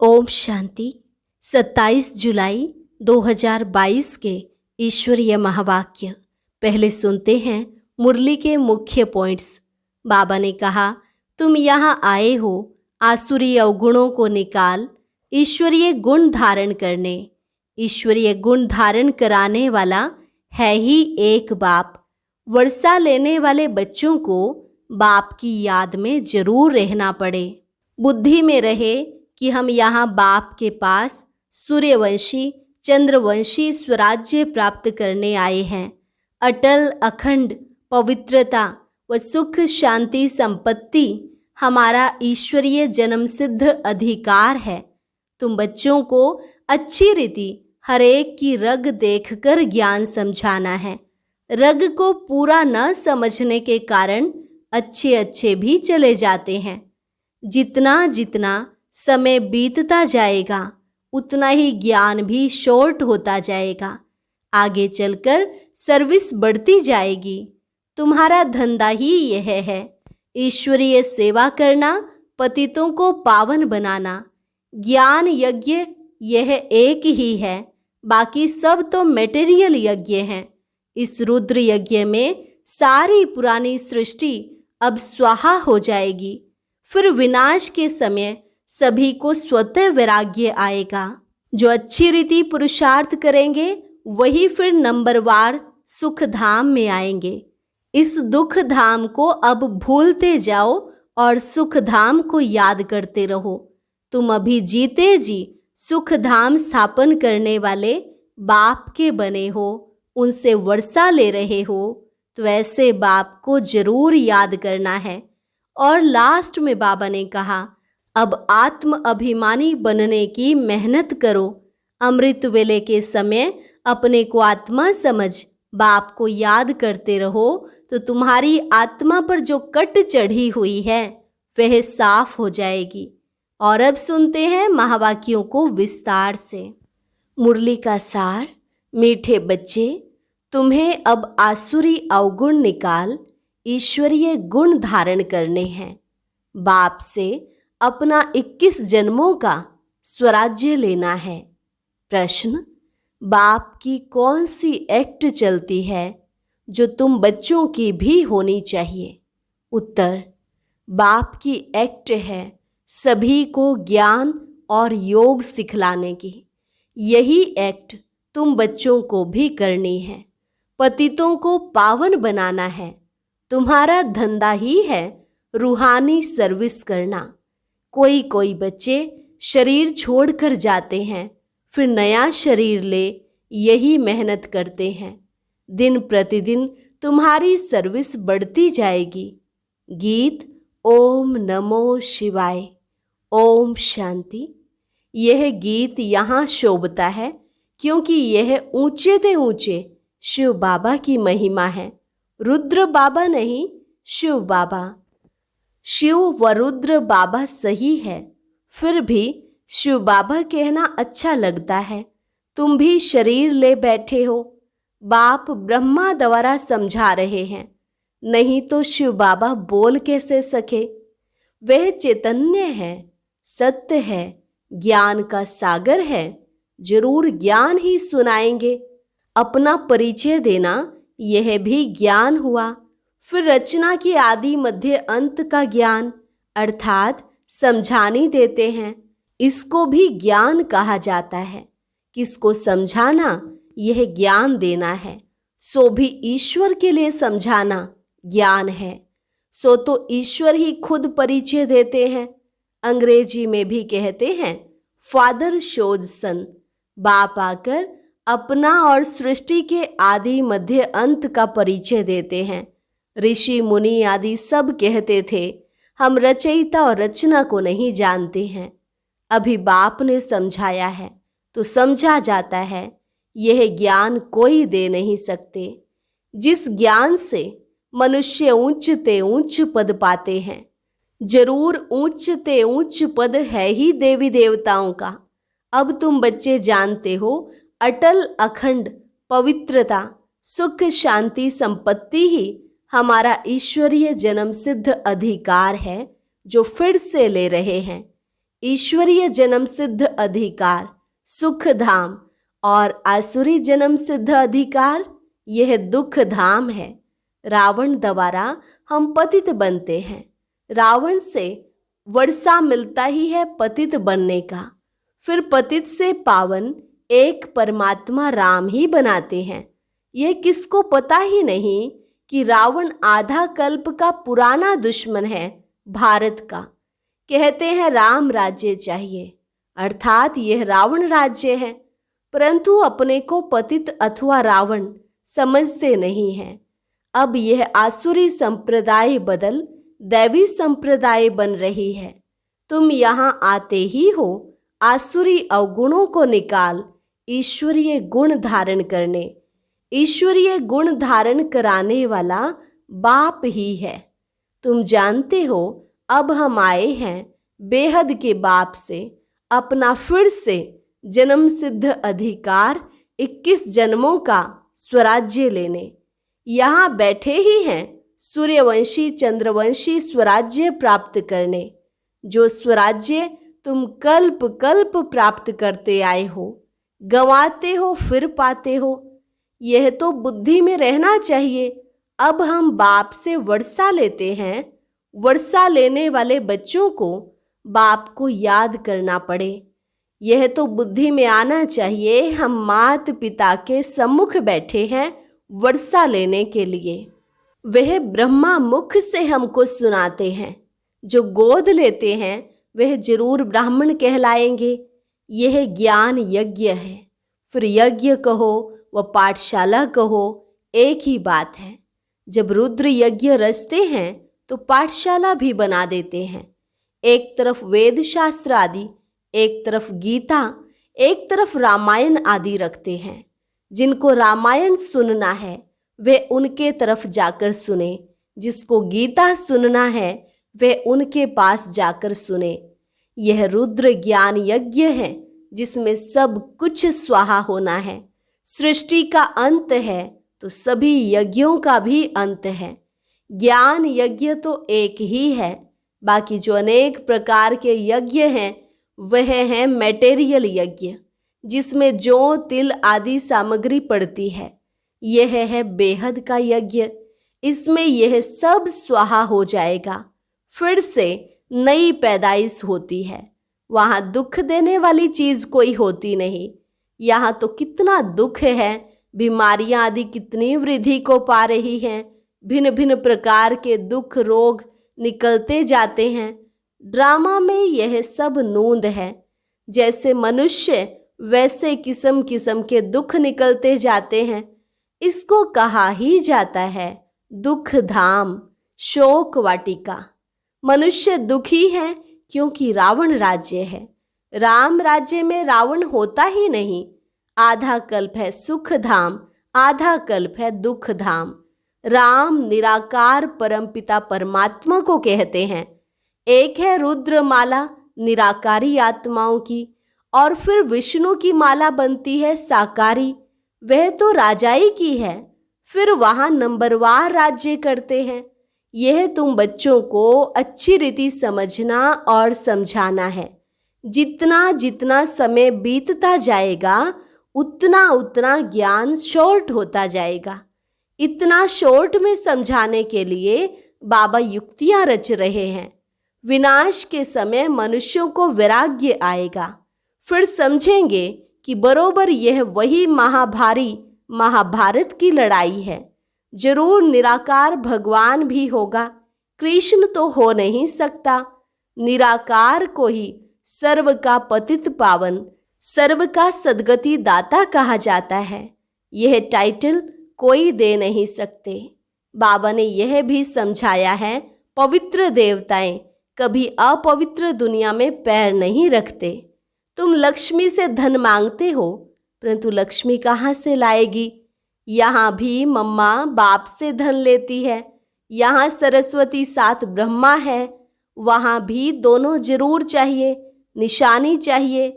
ओम शांति। 27 जुलाई 2022 के ईश्वरीय महावाक्य। पहले सुनते हैं मुरली के मुख्य पॉइंट्स। बाबा ने कहा, तुम यहाँ आए हो आसुरी अवगुणों को निकाल ईश्वरीय गुण धारण करने। ईश्वरीय गुण धारण कराने वाला है ही एक बाप। वर्षा लेने वाले बच्चों को बाप की याद में जरूर रहना पड़े। बुद्धि में रहे कि हम यहाँ बाप के पास सूर्यवंशी चंद्रवंशी स्वराज्य प्राप्त करने आए हैं। अटल अखंड पवित्रता व सुख शांति संपत्ति हमारा ईश्वरीय जन्म सिद्ध अधिकार है। तुम बच्चों को अच्छी रीति हर एक की रग देखकर ज्ञान समझाना है। रग को पूरा न समझने के कारण अच्छे अच्छे भी चले जाते हैं। जितना जितना समय बीतता जाएगा उतना ही ज्ञान भी शॉर्ट होता जाएगा। आगे चलकर सर्विस बढ़ती जाएगी। तुम्हारा धंधा ही यह है, ईश्वरीय सेवा करना, पतितों को पावन बनाना। ज्ञान यज्ञ यह एक ही है, बाकी सब तो मेटेरियल यज्ञ हैं। इस रुद्र यज्ञ में सारी पुरानी सृष्टि अब स्वाहा हो जाएगी। फिर विनाश के समय सभी को स्वतः वैराग्य आएगा। जो अच्छी रीति पुरुषार्थ करेंगे वही फिर नंबरवार सुख धाम में आएंगे। इस दुख धाम को अब भूलते जाओ और सुख धाम को याद करते रहो। तुम अभी जीते जी सुख धाम स्थापन करने वाले बाप के बने हो, उनसे वर्षा ले रहे हो, तो ऐसे बाप को जरूर याद करना है। और लास्ट में बाबा ने कहा, अब आत्म अभिमानी बनने की मेहनत करो। अमृत वेले के समय अपने को आत्मा समझ बाप को याद करते रहो तो तुम्हारी आत्मा पर जो कट चढ़ी हुई है वह साफ हो जाएगी। और अब सुनते हैं महावाक्यों को विस्तार से। मुरली का सार। मीठे बच्चे, तुम्हें अब आसुरी अवगुण निकाल ईश्वरीय गुण धारण करने हैं। बाप से अपना 21 जन्मों का स्वराज्य लेना है। प्रश्न, बाप की कौन सी एक्ट चलती है जो तुम बच्चों की भी होनी चाहिए? उत्तर, बाप की एक्ट है सभी को ज्ञान और योग सिखलाने की। यही एक्ट तुम बच्चों को भी करनी है। पतितों को पावन बनाना है। तुम्हारा धंधा ही है रूहानी सर्विस करना। कोई कोई बच्चे शरीर छोड़कर जाते हैं, फिर नया शरीर ले यही मेहनत करते हैं। दिन प्रतिदिन तुम्हारी सर्विस बढ़ती जाएगी। गीत ओम नमो शिवाय। ओम शांति। यह गीत यहाँ शोभता है क्योंकि यह ऊंचे से ऊंचे शिव बाबा की महिमा है। रुद्र बाबा नहीं, शिव बाबा। शिव व रुद्र बाबा सही है, फिर भी शिव बाबा कहना अच्छा लगता है। तुम भी शरीर ले बैठे हो। बाप ब्रह्मा द्वारा समझा रहे हैं, नहीं तो शिव बाबा बोल कैसे सके? वह चैतन्य है, सत्य है, ज्ञान का सागर है। जरूर ज्ञान ही सुनाएंगे। अपना परिचय देना यह भी ज्ञान हुआ। फिर रचना की आदि मध्य अंत का ज्ञान अर्थात समझानी देते हैं। इसको भी ज्ञान कहा जाता है। किसको समझाना यह ज्ञान देना है, सो भी ईश्वर के लिए समझाना ज्ञान है। सो तो ईश्वर ही खुद परिचय देते हैं। अंग्रेजी में भी कहते हैं फादर शोज सन। बाप आकर अपना और सृष्टि के आदि मध्य अंत का परिचय देते हैं। ऋषि मुनि आदि सब कहते थे हम रचयिता और रचना को नहीं जानते हैं। अभी बाप ने समझाया है तो समझा जाता है। यह ज्ञान कोई दे नहीं सकते। जिस ज्ञान से मनुष्य ऊंच ते ऊंच पद पाते हैं, जरूर ऊंच ते ऊंच पद है ही देवी देवताओं का। अब तुम बच्चे जानते हो अटल अखंड पवित्रता सुख शांति संपत्ति ही हमारा ईश्वरीय जन्म सिद्ध अधिकार है जो फिर से ले रहे हैं। ईश्वरीय जन्म सिद्ध अधिकार सुख धाम और आसुरी जन्म सिद्ध अधिकार यह दुख धाम है। रावण द्वारा हम पतित बनते हैं। रावण से वर्षा मिलता ही है पतित बनने का। फिर पतित से पावन एक परमात्मा राम ही बनाते हैं। यह किसको पता ही नहीं कि रावण आधा कल्प का पुराना दुश्मन है भारत का। कहते हैं राम राज्य चाहिए, अर्थात यह रावण राज्य है, परंतु अपने को पतित अथवा रावण समझते नहीं हैं। अब यह आसुरी संप्रदाय बदल दैवी संप्रदाय बन रही है। तुम यहाँ आते ही हो आसुरी अवगुणों को निकाल ईश्वरीय गुण धारण करने। ईश्वरीय गुण धारण कराने वाला बाप ही है। तुम जानते हो अब हम आए हैं बेहद के बाप से अपना फिर से जन्म सिद्ध अधिकार 21 जन्मों का स्वराज्य लेने। यहाँ बैठे ही हैं सूर्यवंशी चंद्रवंशी स्वराज्य प्राप्त करने। जो स्वराज्य तुम कल्प कल्प प्राप्त करते आए हो, गंवाते हो फिर पाते हो। यह तो बुद्धि में रहना चाहिए। अब हम बाप से वर्षा लेते हैं। वर्षा लेने वाले बच्चों को बाप को याद करना पड़े, यह तो बुद्धि में आना चाहिए। हम माता पिता के सम्मुख बैठे हैं वर्षा लेने के लिए। वह ब्रह्मा मुख से हमको सुनाते हैं। जो गोद लेते हैं वह जरूर ब्राह्मण कहलाएंगे। यह ज्ञान यज्ञ है। फिर यज्ञ कहो व पाठशाला कहो, एक ही बात है। जब रुद्र यज्ञ रचते हैं तो पाठशाला भी बना देते हैं। एक तरफ वेद शास्त्र आदि, एक तरफ गीता, एक तरफ रामायण आदि रखते हैं। जिनको रामायण सुनना है वे उनके तरफ जाकर सुने, जिसको गीता सुनना है वे उनके पास जाकर सुने। यह रुद्र ज्ञान यज्ञ है जिसमें सब कुछ स्वाहा होना है। सृष्टि का अंत है तो सभी यज्ञों का भी अंत है। ज्ञान यज्ञ तो एक ही है, बाकी जो अनेक प्रकार के यज्ञ हैं वह है मैटेरियल यज्ञ, जिसमें जौ तिल आदि सामग्री पड़ती है। यह है बेहद का यज्ञ। इसमें यह सब स्वाहा हो जाएगा, फिर से नई पैदाइश होती है। वहाँ दुख देने वाली चीज कोई होती नहीं। यहाँ तो कितना दुख है, बीमारियां आदि कितनी वृद्धि को पा रही हैं। भिन्न भिन्न प्रकार के दुख रोग निकलते जाते हैं। ड्रामा में यह सब नूंद है। जैसे मनुष्य वैसे किस्म किस्म के दुख निकलते जाते हैं। इसको कहा ही जाता है दुख धाम, शोक वाटिका। मनुष्य दुखी है क्योंकि रावण राज्य है। राम राज्य में रावण होता ही नहीं। आधा कल्प है सुख धाम, आधा कल्प है दुख धाम। राम निराकार परमपिता परमात्मा को कहते हैं। एक है रुद्र माला निराकारी आत्माओं की, और फिर विष्णु की माला बनती है साकारी, वह तो राजाई की है। फिर वहां नंबरवार राज्य करते हैं। यह तुम बच्चों को अच्छी रीति समझना और समझाना है। जितना जितना समय बीतता जाएगा उतना उतना ज्ञान शॉर्ट होता जाएगा। इतना शॉर्ट में समझाने के लिए बाबा युक्तियां रच रहे हैं। विनाश के समय मनुष्यों को वैराग्य आएगा। फिर समझेंगे कि बरोबर यह वही महाभारी महाभारत की लड़ाई है। जरूर निराकार भगवान भी होगा, कृष्ण तो हो नहीं सकता। निराकार को ही सर्व का पतित पावन, सर्व का सद्गति दाता कहा जाता है। यह टाइटल कोई दे नहीं सकते। बाबा ने यह भी समझाया है पवित्र देवताएं कभी अपवित्र दुनिया में पैर नहीं रखते। तुम लक्ष्मी से धन मांगते हो, परंतु लक्ष्मी कहाँ से लाएगी? यहाँ भी मम्मा बाप से धन लेती है। यहाँ सरस्वती साथ ब्रह्मा है, वहाँ भी दोनों जरूर चाहिए, निशानी चाहिए।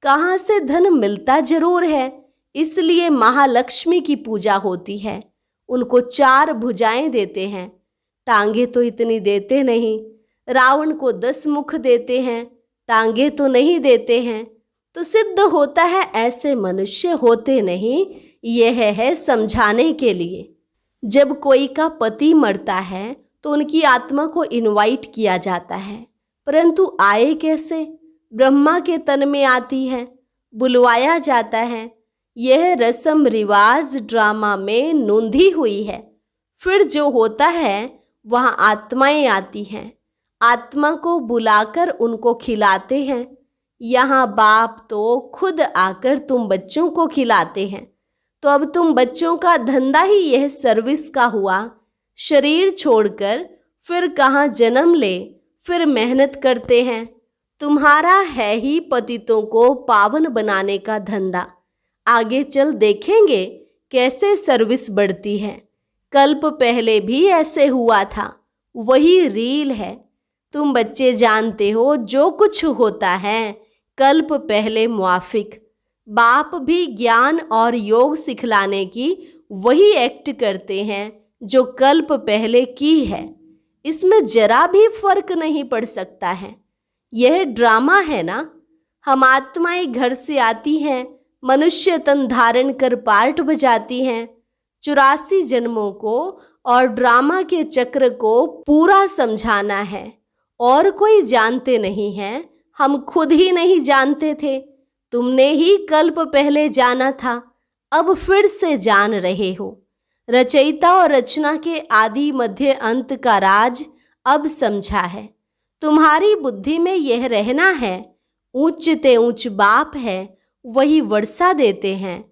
कहाँ से धन मिलता जरूर है, इसलिए महालक्ष्मी की पूजा होती है। उनको 4 भुजाएं देते हैं, टांगे तो इतनी देते नहीं। रावण को 10 मुख देते हैं, टांगे तो नहीं देते हैं, तो सिद्ध होता है ऐसे मनुष्य होते नहीं। यह है समझाने के लिए। जब कोई का पति मरता है तो उनकी आत्मा को इनवाइट किया जाता है, परंतु आए कैसे? ब्रह्मा के तन में आती है, बुलवाया जाता है। यह रस्म रिवाज ड्रामा में नोंधी हुई है। फिर जो होता है वहाँ आत्माएं आती हैं, आत्मा को बुलाकर उनको खिलाते हैं। यहाँ बाप तो खुद आकर तुम बच्चों को खिलाते हैं। तो अब तुम बच्चों का धंधा ही यह सर्विस का हुआ। शरीर छोड़कर फिर कहाँ जन्म ले, फिर मेहनत करते हैं। तुम्हारा है ही पतितों को पावन बनाने का धंधा। आगे चल देखेंगे कैसे सर्विस बढ़ती है। कल्प पहले भी ऐसे हुआ था, वही रील है। तुम बच्चे जानते हो जो कुछ होता है कल्प पहले मुआफिक। बाप भी ज्ञान और योग सिखलाने की वही एक्ट करते हैं जो कल्प पहले की है। इसमें जरा भी फर्क नहीं पड़ सकता है। यह ड्रामा है ना। हम आत्माएं घर से आती हैं, मनुष्य तन धारण कर पार्ट बजाती हैं। 84 जन्मों को और ड्रामा के चक्र को पूरा समझाना है। और कोई जानते नहीं है, हम खुद ही नहीं जानते थे। तुमने ही कल्प पहले जाना था, अब फिर से जान रहे हो। रचयिता और रचना के आदि मध्य अंत का राज अब समझा है। तुम्हारी बुद्धि में यह रहना है, ऊंच ते ऊंच बाप है वही वर्षा देते हैं।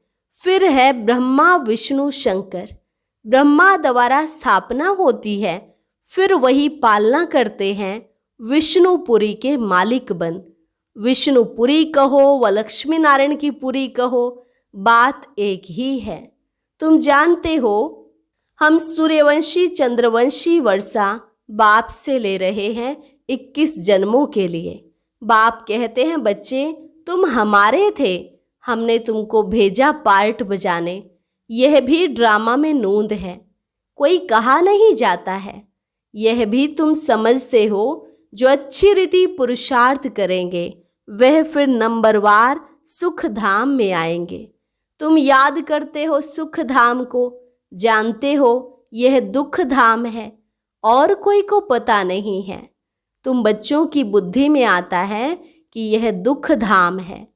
फिर है ब्रह्मा विष्णु शंकर। ब्रह्मा द्वारा स्थापना होती है, फिर वही पालना करते हैं। विष्णुपुरी के मालिक बन। विष्णुपुरी कहो व लक्ष्मी नारायण की पुरी कहो, बात एक ही है। तुम जानते हो हम सूर्यवंशी चंद्रवंशी वर्षा बाप से ले रहे हैं 21 जन्मों के लिए। बाप कहते हैं बच्चे तुम हमारे थे, हमने तुमको भेजा पार्ट बजाने। यह भी ड्रामा में नोंद है, कोई कहा नहीं जाता है। यह भी तुम समझते हो, जो अच्छी रीति पुरुषार्थ करेंगे वह फिर नंबरवार सुख धाम में आएंगे। तुम याद करते हो सुख धाम को, जानते हो यह दुख धाम है, और कोई को पता नहीं है। तुम बच्चों की बुद्धि में आता है कि यह दुख धाम है।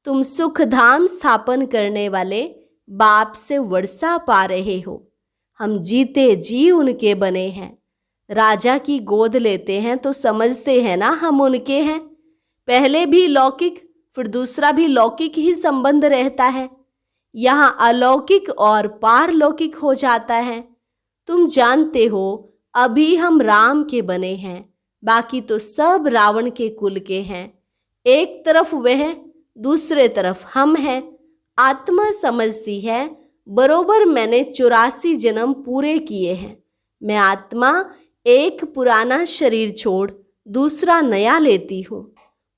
तुम सुख धाम स्थापन करने वाले बाप से वर्षा पा रहे हो। हम जीते जी उनके बने हैं। राजा की गोद लेते हैं तो समझते हैं ना हम उनके हैं। पहले भी लौकिक फिर दूसरा भी लौकिक ही संबंध रहता है। यहाँ अलौकिक और पारलौकिक हो जाता है। तुम जानते हो अभी हम राम के बने हैं, बाकी तो सब रावण के कुल के हैं। एक तरफ वह, दूसरे तरफ हम हैं। आत्मा समझती है बरोबर मैंने 84 जन्म पूरे किए हैं। मैं आत्मा एक पुराना शरीर छोड़ दूसरा नया लेती हूँ।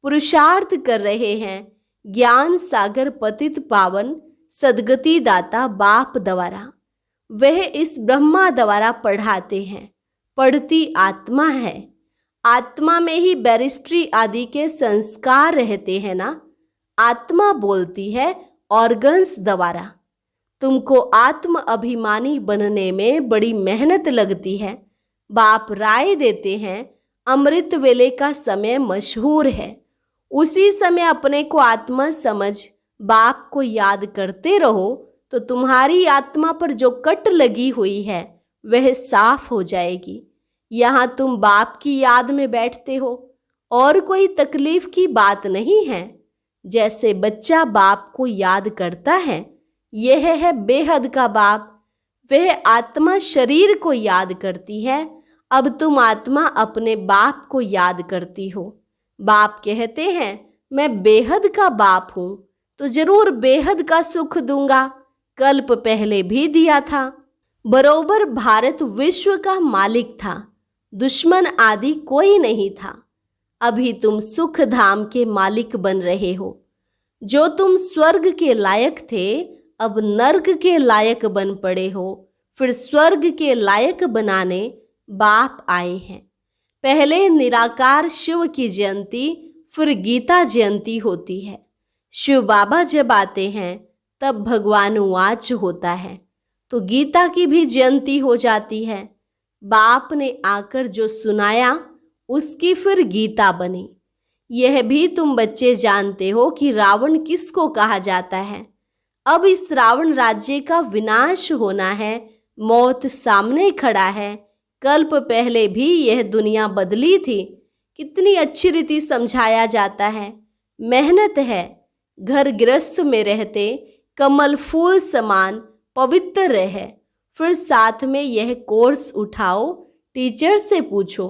पुरुषार्थ कर रहे हैं ज्ञान सागर पतित पावन सदगति दाता बाप द्वारा। वह इस ब्रह्मा द्वारा पढ़ाते हैं। पढ़ती आत्मा है। आत्मा में ही बैरिस्ट्री आदि के संस्कार रहते हैं ना। आत्मा बोलती है ऑर्गन्स द्वारा। तुमको आत्म अभिमानी बनने में बड़ी मेहनत लगती है। बाप राय देते हैं अमृत वेले का समय मशहूर है। उसी समय अपने को आत्मा समझ बाप को याद करते रहो तो तुम्हारी आत्मा पर जो कट लगी हुई है वह साफ हो जाएगी। यहाँ तुम बाप की याद में बैठते हो और कोई तकलीफ की बात नहीं है। जैसे बच्चा बाप को याद करता है, यह है बेहद का बाप। वह आत्मा शरीर को याद करती है। अब तुम आत्मा अपने बाप को याद करती हो। बाप कहते हैं मैं बेहद का बाप हूँ तो जरूर बेहद का सुख दूंगा। कल्प पहले भी दिया था। बरोबर भारत विश्व का मालिक था, दुश्मन आदि कोई नहीं था। अभी तुम सुख धाम के मालिक बन रहे हो। जो तुम स्वर्ग के लायक थे अब नर्क के लायक बन पड़े हो। फिर स्वर्ग के लायक बनाने बाप आए हैं। पहले निराकार शिव की जयंती, फिर गीता जयंती होती है। शिव बाबा जब आते हैं तब भगवान वाच होता है, तो गीता की भी जयंती हो जाती है। बाप ने आकर जो सुनाया उसकी फिर गीता बनी। यह भी तुम बच्चे जानते हो कि रावण किसको कहा जाता है। अब इस रावण राज्य का विनाश होना है, मौत सामने खड़ा है। कल्प पहले भी यह दुनिया बदली थी। कितनी अच्छी रीति समझाया जाता है। मेहनत है, घर गृहस्थ में रहते कमल फूल समान पवित्र रहे। फिर साथ में यह कोर्स उठाओ, टीचर से पूछो।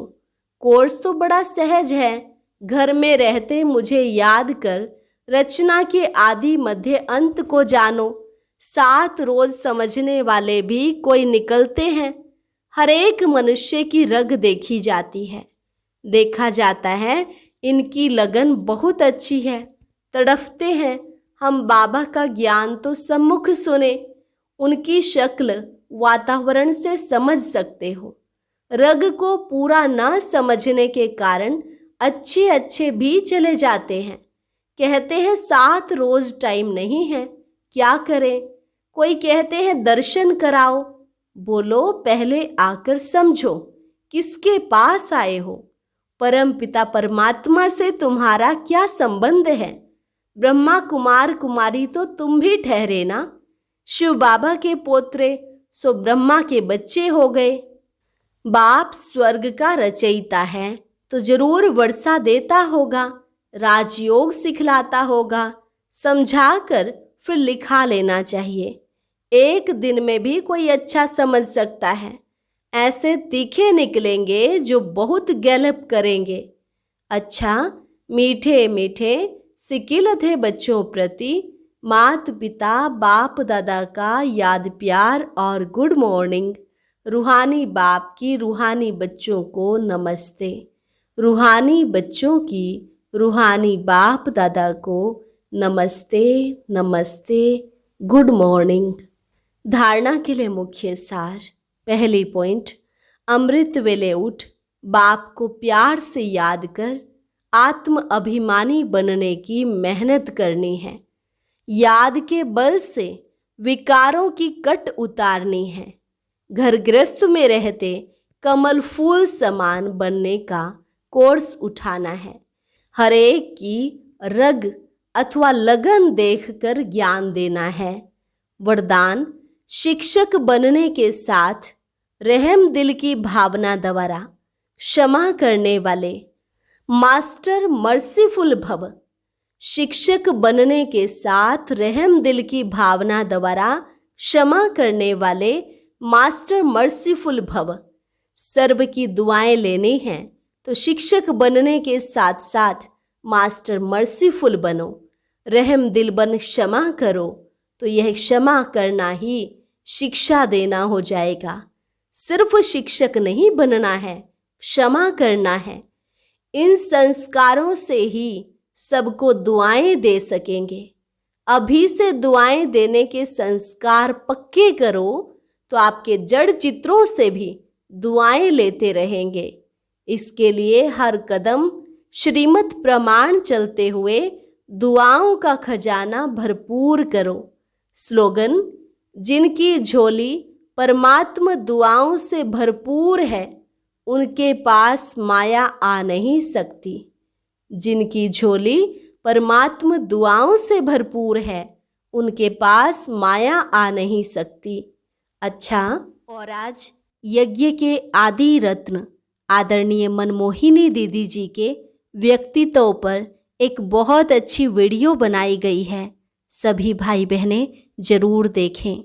कोर्स तो बड़ा सहज है। घर में रहते मुझे याद कर, रचना के आदि मध्य अंत को जानो। 7 रोज समझने वाले भी कोई निकलते हैं। हर एक मनुष्य की रग देखी जाती है। देखा जाता है इनकी लगन बहुत अच्छी है, तड़फते हैं। हम बाबा का ज्ञान तो सम्मुख सुने, उनकी शक्ल वातावरण से समझ सकते हो। रग को पूरा न समझने के कारण अच्छे अच्छे भी चले जाते हैं। कहते हैं 7 रोज टाइम नहीं है, क्या करें। कोई कहते हैं दर्शन कराओ। बोलो पहले आकर समझो, किसके पास आए हो। परम पिता परमात्मा से तुम्हारा क्या संबंध है। ब्रह्मा कुमार कुमारी तो तुम भी ठहरे ना। शिव बाबा के पोत्रे सो ब्रह्मा के बच्चे हो गए। बाप स्वर्ग का रचयिता है तो जरूर वर्षा देता होगा, राजयोग सिखलाता होगा। समझाकर फिर लिखा लेना चाहिए। एक दिन में भी कोई अच्छा समझ सकता है। ऐसे तीखे निकलेंगे जो बहुत गैलप करेंगे। अच्छा, मीठे मीठे सिकिल थे बच्चों प्रति, मात पिता बाप दादा का याद प्यार और गुड मॉर्निंग। रूहानी बाप की रूहानी बच्चों को नमस्ते। रूहानी बच्चों की रूहानी बाप दादा को नमस्ते नमस्ते, गुड मॉर्निंग। धारणा के लिए मुख्य सार। पहली पॉइंट, अमृत वेले उठ, बाप को प्यार से याद कर आत्म अभिमानी बनने की मेहनत करनी है। याद के बल से विकारों की कट उतारनी है। घर गृहस्थ में रहते कमल फूल समान बनने का कोर्स उठाना है। हर एक की रग अथवा लगन देखकर ज्ञान देना है। वरदान, शिक्षक बनने के साथ रहम दिल की भावना द्वारा क्षमा करने वाले मास्टर मर्सीफुल भव। शिक्षक बनने के साथ रहम दिल की भावना द्वारा क्षमा करने वाले मास्टर मर्सीफुल भव। सर्व की दुआएं लेनी हैं तो शिक्षक बनने के साथ साथ मास्टर मर्सीफुल बनो। रहम दिल बन क्षमा करो तो यह क्षमा करना ही शिक्षा देना हो जाएगा। सिर्फ शिक्षक नहीं बनना है, क्षमा करना है। इन संस्कारों से ही सबको दुआएं दे सकेंगे। अभी से दुआएं देने के संस्कार पक्के करो तो आपके जड़ चित्रों से भी दुआएं लेते रहेंगे। इसके लिए हर कदम श्रीमत प्रमाण चलते हुए दुआओं का खजाना भरपूर करो। स्लोगन, जिनकी झोली परमात्मा दुआओं से भरपूर है उनके पास माया आ नहीं सकती। जिनकी झोली परमात्मा दुआओं से भरपूर है उनके पास माया आ नहीं सकती। अच्छा, और आज यज्ञ के आदि रत्न आदरणीय मनमोहिनी दीदी जी के व्यक्तित्व पर एक बहुत अच्छी वीडियो बनाई गई है। सभी भाई बहनें जरूर देखें।